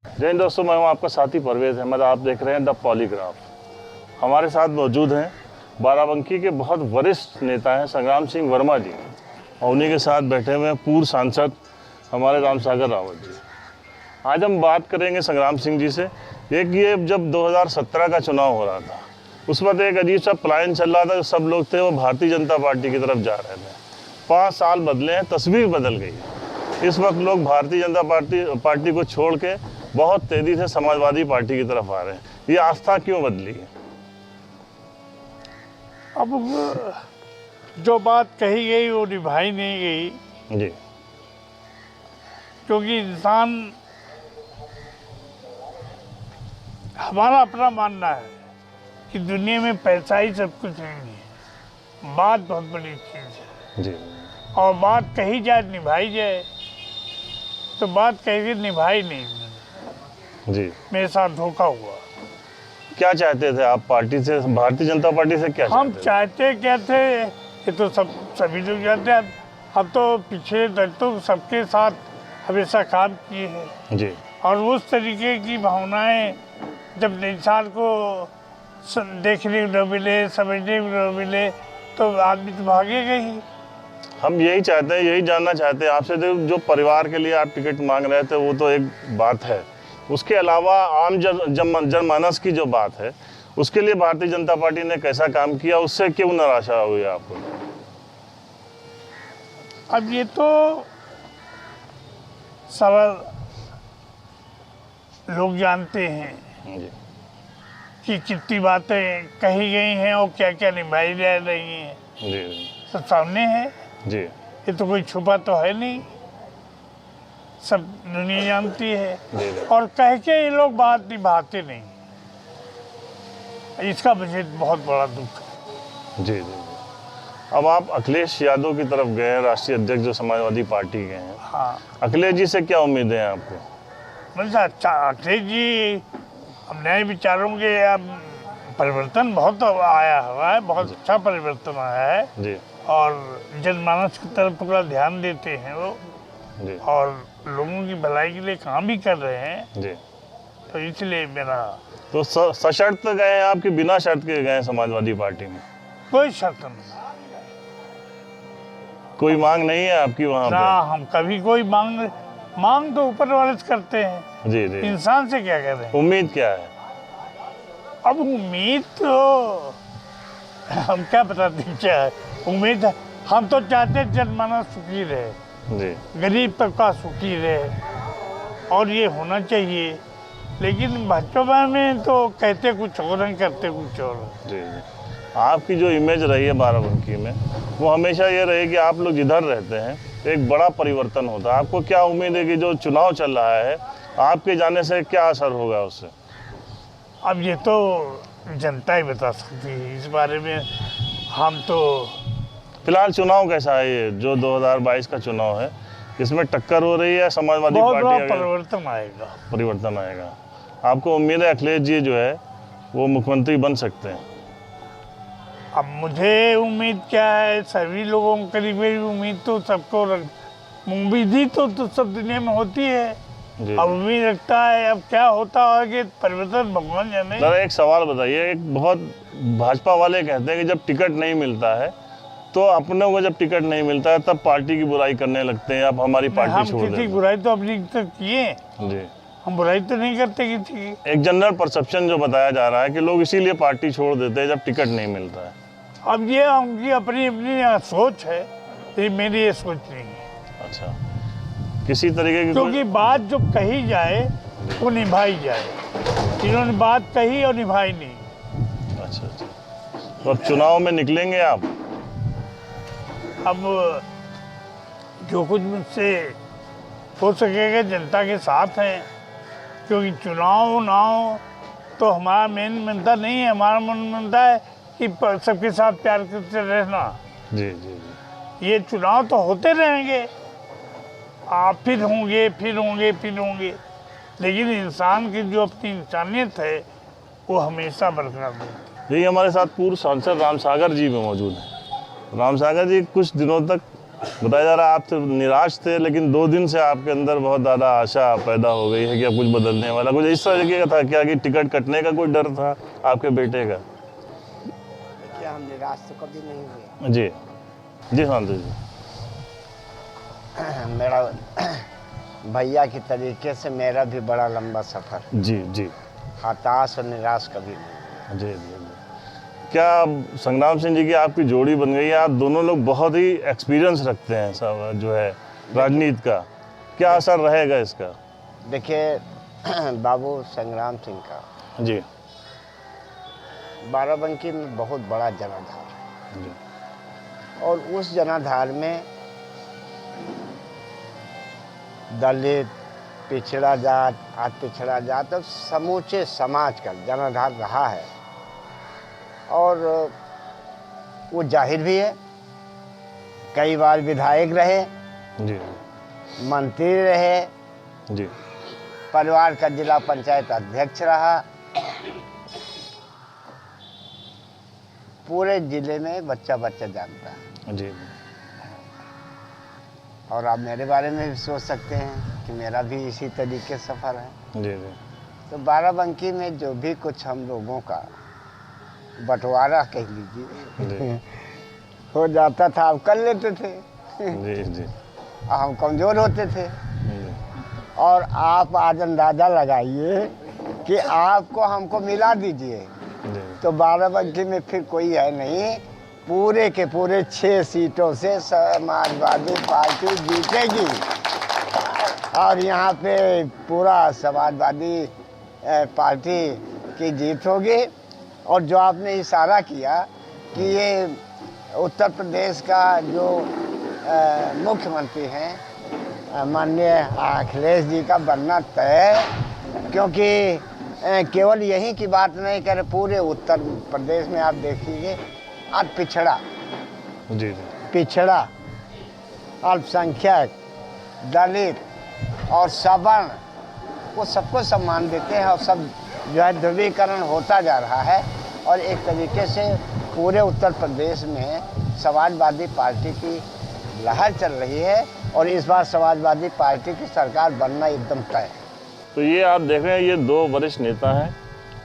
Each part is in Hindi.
जय हिंद दोस्तों, मैं हूं आपका साथी परवेज़ अहमद। आप देख रहे हैं द पॉलीग्राफ। हमारे साथ मौजूद हैं बाराबंकी के बहुत वरिष्ठ नेता हैं संग्राम सिंह वर्मा जी, और उन्हीं के साथ बैठे हुए हैं पूर्व सांसद हमारे रामसागर रावत जी। आज हम बात करेंगे संग्राम सिंह जी से। एक ये जब 2017 का चुनाव हो रहा था, उस वक्त एक अजीब सा पलायन चल रहा था। जो सब लोग थे वो भारतीय जनता पार्टी की तरफ जा रहे थे। 5 साल बदले हैं, तस्वीर बदल गई है। इस वक्त लोग भारतीय जनता पार्टी को छोड़ के बहुत तेजी से समाजवादी पार्टी की तरफ आ रहे हैं। ये आस्था क्यों बदली है? अब जो बात कही गई वो निभाई नहीं गई जी। क्योंकि इंसान, हमारा अपना मानना है कि दुनिया में पैसा ही सब कुछ नहीं है। बात बहुत बड़ी चीज़ है जी। और बात कही जाए, निभाई जाए, तो बात कही गई, निभाई नहीं जी। मेरे साथ धोखा हुआ। क्या चाहते थे आप पार्टी से, भारतीय जनता पार्टी से? क्या हम चाहते चाहते क्या थे, ये तो सभी लोग जानते हैं। हम तो पिछले दशकों सबके साथ हमेशा काम किए हैं जी। और उस तरीके की भावनाएं जब इंसान को देखने को न मिले, समझने को न मिले, तो आदमी तो भागेगा ही। हम यही चाहते हैं, यही जानना चाहते हैं आपसे। जो परिवार के लिए आप टिकट मांग रहे थे वो तो एक बात है, उसके अलावा आम जनमानस की जो बात है, उसके लिए भारतीय जनता पार्टी ने कैसा काम किया, उससे क्यों निराशा हुई आपको? अब ये तो सरल लोग जानते हैं जी। कि कितनी बातें कही गई हैं और क्या क्या निभाई जा रही हैं। जी। सब सामने है जी। ये तो कोई छुपा तो है नहीं, सब दुनिया जानती है। जी। और कह के ये लोग बात निभाते नहीं, इसका मुझे बहुत बड़ा दुख है। जी। जी। अब आप अखिलेश यादव की तरफ गए हैं, राष्ट्रीय अध्यक्ष जो समाजवादी पार्टी के हैं। हाँ, अखिलेश जी से क्या उम्मीदें हैं आपको? मतलब अच्छा, अखिलेश जी अब नए विचारों के, अब परिवर्तन बहुत आया हुआ है, बहुत अच्छा परिवर्तन आया है जी। और जनमानस की तरफ पूरा ध्यान देते हैं वो, जी। और लोगों की भलाई के लिए काम भी कर रहे हैं। जी। तो इसलिए मेरा तो सशर्त गए हैं आप कि बिना शर्त के गए हैं समाजवादी पार्टी में? कोई शर्त नहीं, कोई मांग नहीं है आपकी वहाँ ना पे? हम कभी कोई मांग तो ऊपर वाले से करते हैं। जी। जी। इंसान से क्या करें? उम्मीद क्या है? अब उम्मीद तो हम क्या बताते क्या है उम्मीद है। हम तो चाहते हैं जनमानस सुखी रहे, जी। गरीब तबका सुखी रहे, और ये होना चाहिए। लेकिन बच्चों में तो कहते कुछ और हैं, करते कुछ और हैं। जी। जी। आपकी जो इमेज रही है बाराबंकी में, वो हमेशा ये रही कि आप लोग जिधर रहते हैं एक बड़ा परिवर्तन होता है। आपको क्या उम्मीद है कि जो चुनाव चल रहा है, आपके जाने से क्या असर होगा उससे? अब ये तो जनता ही बता सकती है, इस बारे में हम तो। फिलहाल चुनाव कैसा है ये जो 2022 का चुनाव है, इसमें टक्कर हो रही है समाजवादी बहुत पार्टी? बड़ा परिवर्तन आएगा। परिवर्तन आएगा। आपको उम्मीद है अखिलेश जी जो है वो मुख्यमंत्री बन सकते हैं? अब मुझे उम्मीद क्या है, सभी लोगों को करीब मेरी उम्मीद तो सबको उम्मीद ही तो सब दुनिया में होती है। अब उम्मीद रखता है, अब क्या होता है कि परिवर्तन भगवान जाने। दादा एक सवाल बताइए, एक बहुत भाजपा वाले कहते हैं कि जब टिकट नहीं मिलता है तो अपनों को, जब टिकट नहीं मिलता है तब पार्टी की बुराई करने लगते हैं, अब हमारी पार्टी छोड़ देते हैं। हम किसी बुराई तो अपनी तक किए जी। हम बुराई तो नहीं करते किसी की। एक जनरल परसेप्शन जो बताया जा रहा है कि लोग इसीलिए पार्टी छोड़ देते हैं जब टिकट नहीं मिलता है। अब ये उनकी अपनी अपनी सोच है, ये मेरी ये सोच नहीं है। अच्छा, किसी तरीके की क्योंकि बात जो कही जाए वो निभाई जाए। इन्होंने बात कही और निभाई नहीं। अच्छा। तो अब चुनाव में निकलेंगे आप? अब जो कुछ मुझसे हो सकेगा जनता के साथ हैं, क्योंकि चुनाव तो हमारा मेन मनता नहीं है। हमारा मन मनता है कि सबके साथ प्यार करते रहना। जी। जी। जी। ये चुनाव तो होते रहेंगे, आप फिर होंगे, लेकिन इंसान की जो अपनी इंसानियत है वो हमेशा बरकरार रहती है। यही हमारे साथ पूर्व सांसद रामसागर जी भी मौजूद हैं। रामसागर जी, कुछ दिनों तक बताया जा रहा है आप तो निराश थे, लेकिन 2 दिन से आपके अंदर बहुत ज़्यादा आशा पैदा हो गई है कि अब कुछ बदलने वाला, कुछ इस तरह का था क्या कि टिकट कटने का कोई डर था आपके बेटे का? देखिए, हम निराश तो कभी नहीं हुए। जी जी शांति जी। मेरा भैया की तरीके से मेरा भी बड़ा लंबा सफ़र, जी जी हताश और निराश कभी नहीं। जी जी। क्या संग्राम सिंह जी की आपकी जोड़ी बन गई है? आप दोनों लोग बहुत ही एक्सपीरियंस रखते हैं सब जो है राजनीति का, क्या असर रहेगा इसका? देखिए बाबू संग्राम सिंह का जी बाराबंकी में बहुत बड़ा जनाधार है, जी और उस जनाधार में दलित, पिछड़ा जात, अति पिछड़ा जात और समूचे समाज का जनाधार रहा है। और वो जाहिर भी है, कई बार विधायक रहे, जी मंत्री रहे, जी परिवार का जिला पंचायत अध्यक्ष रहा। पूरे जिले में बच्चा बच्चा जानता है। जी और आप मेरे बारे में भी सोच सकते हैं कि मेरा भी इसी तरीके सफ़र है। जी जी तो बाराबंकी में जो भी कुछ हम लोगों का बंटवारा कह लीजिए जी हो जाता था, आप कर लेते थे। जी जी और हम कमज़ोर होते थे। जी और आप आज अंदाज़ा लगाइए कि आपको हमको मिला दीजिए जी तो बाराबंकी में फिर कोई है नहीं, पूरे के पूरे 6 सीटों से समाजवादी पार्टी जीतेगी। और यहाँ पे पूरा समाजवादी पार्टी की जीत होगी। और जो आपने इशारा किया कि ये उत्तर प्रदेश का जो मुख्यमंत्री हैं माननीय अखिलेश जी का बनना तय है, क्योंकि केवल यहीं की बात नहीं करे, पूरे उत्तर प्रदेश में आप देखिए अति पिछड़ा, जी जी पिछड़ा, अल्पसंख्यक, दलित और सवर्ण वो सबको सम्मान देते हैं। और सब जो है ध्रुवीकरण होता जा रहा है। और एक तरीके से पूरे उत्तर प्रदेश में समाजवादी पार्टी की लहर चल रही है। और इस बार समाजवादी पार्टी की सरकार बनना एकदम तय है। तो ये आप देख रहे हैं, ये 2 वरिष्ठ नेता हैं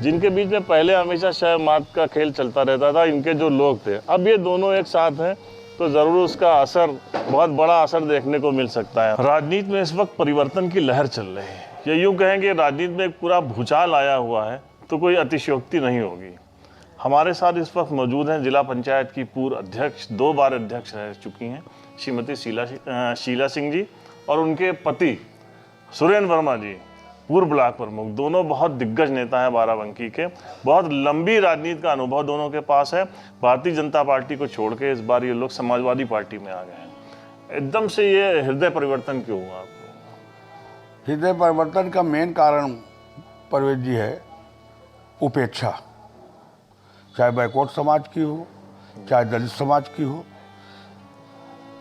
जिनके बीच में पहले हमेशा शह मात का खेल चलता रहता था, इनके जो लोग थे। अब ये दोनों एक साथ हैं तो ज़रूर उसका असर, बहुत बड़ा असर देखने को मिल सकता है। राजनीति में इस वक्त परिवर्तन की लहर चल रही है। ये यूँ कहें कि राजनीति में एक पूरा भूचाल आया हुआ है तो कोई अतिशयोक्ति नहीं होगी। हमारे साथ इस वक्त मौजूद हैं जिला पंचायत की पूर्व अध्यक्ष, 2 बार अध्यक्ष रह चुकी हैं, श्रीमती शीला सिंह जी, और उनके पति सुरेंद्र वर्मा जी, पूर्व ब्लॉक प्रमुख। दोनों बहुत दिग्गज नेता हैं बाराबंकी के, बहुत लंबी राजनीति का अनुभव दोनों के पास है। भारतीय जनता पार्टी को छोड़ के इस बार ये लोग समाजवादी पार्टी में आ गए हैं। एकदम से ये हृदय परिवर्तन क्यों हुआ आपको? हृदय परिवर्तन का मेन कारण परवेज जी है उपेक्षा, चाहे बैकवर्ड समाज की हो, चाहे दलित समाज की हो।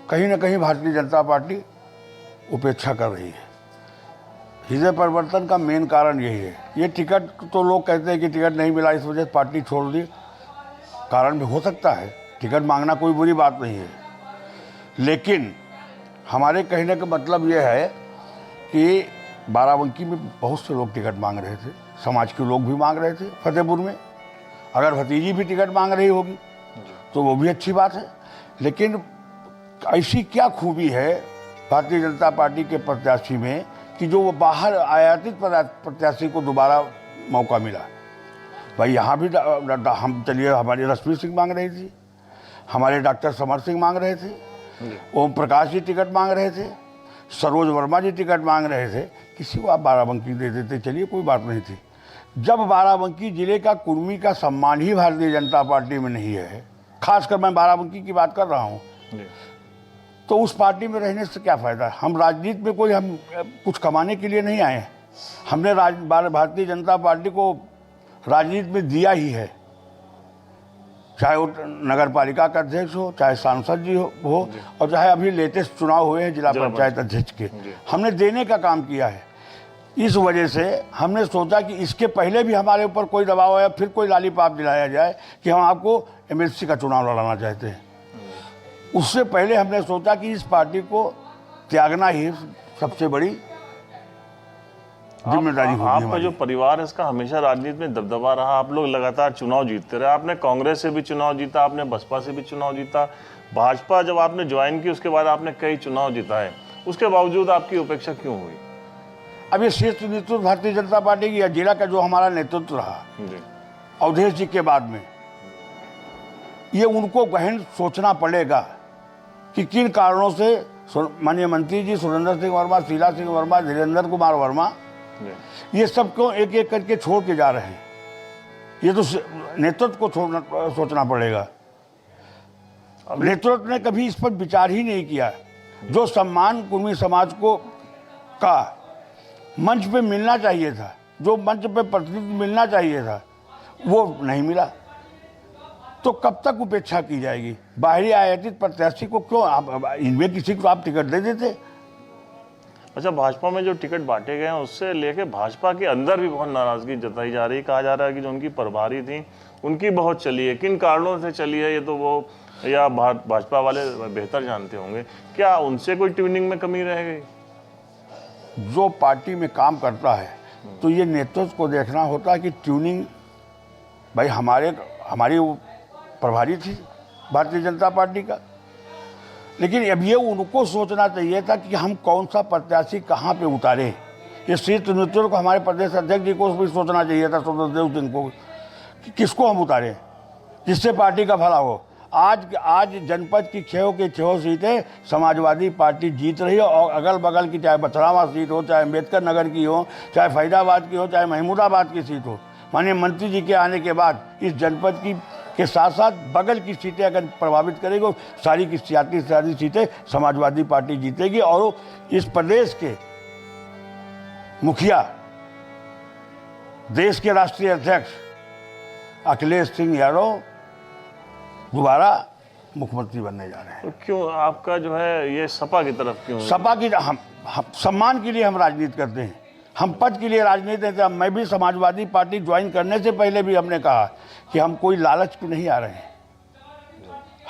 कहीं ना कहीं भारतीय जनता पार्टी उपेक्षा कर रही है। हृदय परिवर्तन का मेन कारण यही है। ये टिकट तो लोग कहते हैं कि टिकट नहीं मिला इस वजह से पार्टी छोड़ दी, कारण भी हो सकता है, टिकट मांगना कोई बुरी बात नहीं है। लेकिन हमारे कहने का मतलब ये है कि बाराबंकी में बहुत से लोग टिकट मांग रहे थे, समाज के लोग भी मांग रहे थे। फतेहपुर में अगर भतीजी भी टिकट मांग रही होगी तो वो भी अच्छी बात है। लेकिन ऐसी क्या खूबी है भारतीय जनता पार्टी के प्रत्याशी में कि जो वो बाहर आयातित प्रत्याशी को दोबारा मौका मिला। भाई यहाँ भी हम चलिए, हमारी रश्मि सिंह मांग रही थी, हमारे डॉक्टर समर सिंह मांग रहे थे, ओम प्रकाश जी टिकट मांग रहे थे, सरोज वर्मा जी टिकट मांग रहे थे। किसी को आप बाराबंकी दे देते, चलिए कोई बात नहीं थी। जब बाराबंकी जिले का कुर्मी का सम्मान ही भारतीय जनता पार्टी में नहीं है, खासकर मैं बाराबंकी की बात कर रहा हूँ, तो उस पार्टी में रहने से क्या फ़ायदा। हम राजनीति में कोई हम कुछ कमाने के लिए नहीं आए हैं। हमने भारतीय जनता पार्टी को राजनीति में दिया ही है, चाहे वो नगर पालिका का अध्यक्ष हो, चाहे सांसद जी हो और चाहे अभी लेटेस्ट चुनाव हुए हैं जिला पंचायत अध्यक्ष के, हमने देने का काम किया है। इस वजह से हमने सोचा कि इसके पहले भी हमारे ऊपर कोई दबाव आया, फिर कोई लालीपाप दिलाया जाए कि हम आपको एमएलसी का चुनाव लड़ाना चाहते हैं। उससे पहले हमने सोचा कि इस पार्टी को त्यागना ही सबसे बड़ी जिम्मेदारी होगी आपका हमारी। जो परिवार है इसका हमेशा राजनीति में दबदबा रहा। आप लोग लगातार चुनाव जीतते रहे। आपने कांग्रेस से भी चुनाव जीता, आपने बसपा से भी चुनाव जीता, भाजपा जब आपने ज्वाइन की उसके बाद आपने कई चुनाव जिताए, उसके बावजूद आपकी उपेक्षा क्यों हुई? अब ये शीर्ष नेतृत्व भारतीय जनता पार्टी की या जिला का जो हमारा नेतृत्व रहा जी, अवधेश जी के बाद में, ये उनको गहन सोचना पड़ेगा कि किन कारणों से माननीय मंत्री जी सुरेंद्र सिंह वर्मा, शीला सिंह वर्मा, धीरेन्द्र कुमार वर्मा, जी। ये सब क्यों एक एक करके छोड़ के जा रहे हैं। ये तो नेतृत्व को सोचना पड़ेगा। नेतृत्व ने कभी इस पर विचार ही नहीं किया। जो सम्मान कुर्मी समाज को का मंच पे मिलना चाहिए था, जो मंच पे प्रतिनिधित्व मिलना चाहिए था, वो नहीं मिला। तो कब तक उपेक्षा की जाएगी? बाहरी आयातित प्रत्याशी को क्यों आप इनमें किसी को आप टिकट दे देते? अच्छा, भाजपा में जो टिकट बांटे गए हैं उससे लेके भाजपा के अंदर भी बहुत नाराजगी जताई जा रही है। कहा जा रहा है कि जो उनकी प्रभारी थी उनकी बहुत चली है। किन कारणों से चली है ये तो वो या भाजपा वाले बेहतर जानते होंगे। क्या उनसे कोई ट्यूनिंग में कमी रह गई? जो पार्टी में काम करता है तो ये नेतृत्व को देखना होता है कि ट्यूनिंग, भाई हमारी वो प्रभारी थी भारतीय जनता पार्टी का, लेकिन अब ये उनको सोचना चाहिए था कि हम कौन सा प्रत्याशी कहाँ पे उतारे। ये शीर्ष नेतृत्व को, हमारे प्रदेश अध्यक्ष जी को भी सोचना चाहिए था, स्वतंत्र सिंह को, कि किसको हम उतारें जिससे पार्टी का भला हो। आज जनपद की 6 के 6 सीटें समाजवादी पार्टी जीत रही है और अगल बगल की, चाहे बथरावा सीट हो, चाहे अम्बेडकर नगर की हो, चाहे फैजाबाद की हो, चाहे महमूदाबाद की सीट हो, माननीय मंत्री जी के आने के बाद इस जनपद की के साथ साथ बगल की सीटें अगर प्रभावित करेगी, सारी की सारी सीटें समाजवादी पार्टी जीतेगी और इस प्रदेश के मुखिया, देश के राष्ट्रीय अध्यक्ष अखिलेश सिंह यादव दोबारा मुख्यमंत्री बनने जा रहे हैं। तो क्यों आपका जो है ये सपा की तरफ क्यों? सपा की हम सम्मान के लिए हम राजनीति करते हैं, हम पद के लिए राजनीति करते हैं। मैं भी समाजवादी पार्टी ज्वाइन करने से पहले भी हमने कहा कि हम कोई लालच पे नहीं आ रहे हैं।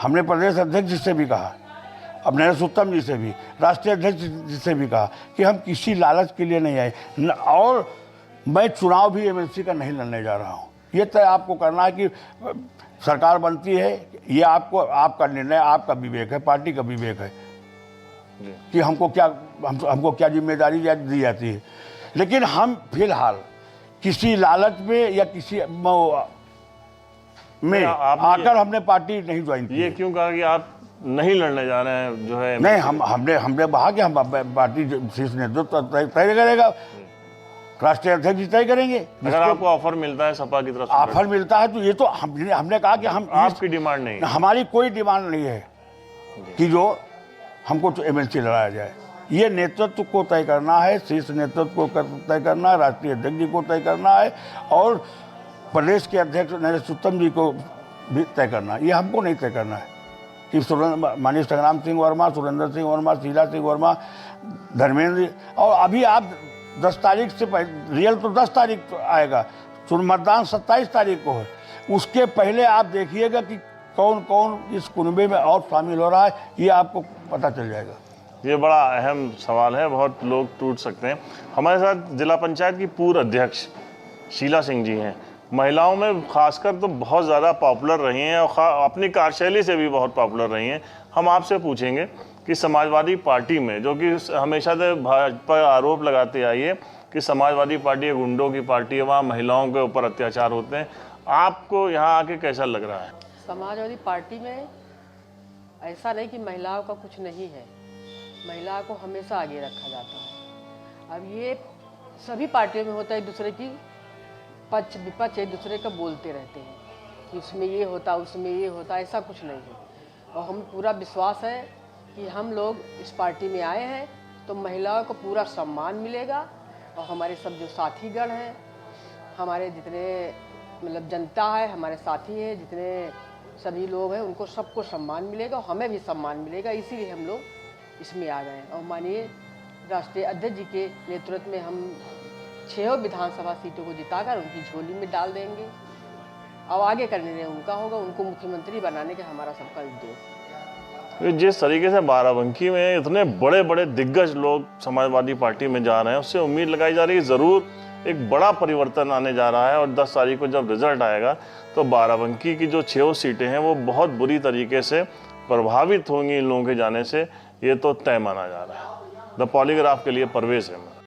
हमने प्रदेश अध्यक्ष जी से भी कहा, अब नरेश जी से भी, राष्ट्रीय अध्यक्ष जी से भी कहा कि हम किसी लालच के लिए नहीं आए और मैं चुनाव भी एमएलसी का नहीं लड़ने जा रहा हूँ। ये तय आपको करना है कि सरकार बनती है, ये आपका निर्णय, आपका विवेक है, पार्टी का विवेक है कि हमको क्या जिम्मेदारी दी जाती है। लेकिन हम फिलहाल किसी लालच में या किसी में आकर हमने पार्टी नहीं ज्वाइन की। ये क्यों कहा कि आप नहीं लड़ने जा रहे हैं जो है? नहीं, हमने कहा कि हम पार्टी शीर्ष नेतृत्व तय करेगा, राष्ट्रीय अध्यक्ष जी तय करेंगे। अगर आपको ऑफर मिलता है सपा की तरफ से, ऑफर मिलता है तो ये तो हमने कहा कि हम, आपकी डिमांड नहीं, हमारी कोई डिमांड नहीं है कि जो हमको तो एमएलसी लड़ाया जाए। ये नेतृत्व को तय करना है, शीर्ष नेतृत्व को तय करना है, राष्ट्रीय अध्यक्ष जी को तय करना है और प्रदेश के अध्यक्ष नरेश जी को भी तय करना है। ये हमको नहीं तय करना है कि माननीय संग्राम सिंह वर्मा, सुरेंद्र सिंह वर्मा, शीला सिंह वर्मा, धर्मेंद्र, और अभी आप 10 तारीख से पहले, रियल तो 10 तारीख तो आएगा, मतदान 27 तारीख को है, उसके पहले आप देखिएगा कि कौन कौन इस कुनबे में और शामिल हो रहा है, ये आपको पता चल जाएगा। ये बड़ा अहम सवाल है, बहुत लोग टूट सकते हैं। हमारे साथ जिला पंचायत की पूर्व अध्यक्ष शीला सिंह जी हैं। महिलाओं में खासकर तो बहुत ज़्यादा पॉपुलर रही हैं और अपनी कार्यशैली से भी बहुत पॉपुलर रही हैं। हम आपसे पूछेंगे कि समाजवादी पार्टी में, जो कि हमेशा से भाजपा आरोप लगाते आई है कि समाजवादी पार्टी एक गुंडों की पार्टी है, वहाँ महिलाओं के ऊपर अत्याचार होते हैं, आपको यहाँ आके कैसा लग रहा है? समाजवादी पार्टी में ऐसा नहीं कि महिलाओं का कुछ नहीं है, महिलाओं को हमेशा आगे रखा जाता है। अब ये सभी पार्टियों में होता है, एक दूसरे की पक्ष विपक्ष एक दूसरे का बोलते रहते हैं कि उसमें ये होता, उसमें ये होता, ऐसा कुछ नहीं है। और हमें पूरा विश्वास है कि हम लोग इस पार्टी में आए हैं तो महिलाओं को पूरा सम्मान मिलेगा और हमारे सब जो साथीगण हैं, हमारे जितने मतलब जनता है, हमारे साथी हैं, जितने सभी लोग हैं, उनको सबको सम्मान मिलेगा और हमें भी सम्मान मिलेगा। इसीलिए हम लोग इसमें आ गए हैं और माननीय राष्ट्रीय अध्यक्ष जी के नेतृत्व में हम 6 विधानसभा सीटों को जिताकर उनकी झोली में डाल देंगे और आगे का निर्णय उनका होगा, उनको मुख्यमंत्री बनाने का हमारा सबका उद्देश्य। जिस तरीके से बाराबंकी में इतने बड़े बड़े दिग्गज लोग समाजवादी पार्टी में जा रहे हैं, उससे उम्मीद लगाई जा रही है ज़रूर एक बड़ा परिवर्तन आने जा रहा है। और 10 तारीख को जब रिजल्ट आएगा तो बाराबंकी की जो 6 सीटें हैं वो बहुत बुरी तरीके से प्रभावित होंगी इन लोगों के जाने से, ये तो तय माना जा रहा है। द पॉलीग्राफ के लिए परवेज़ अहमद।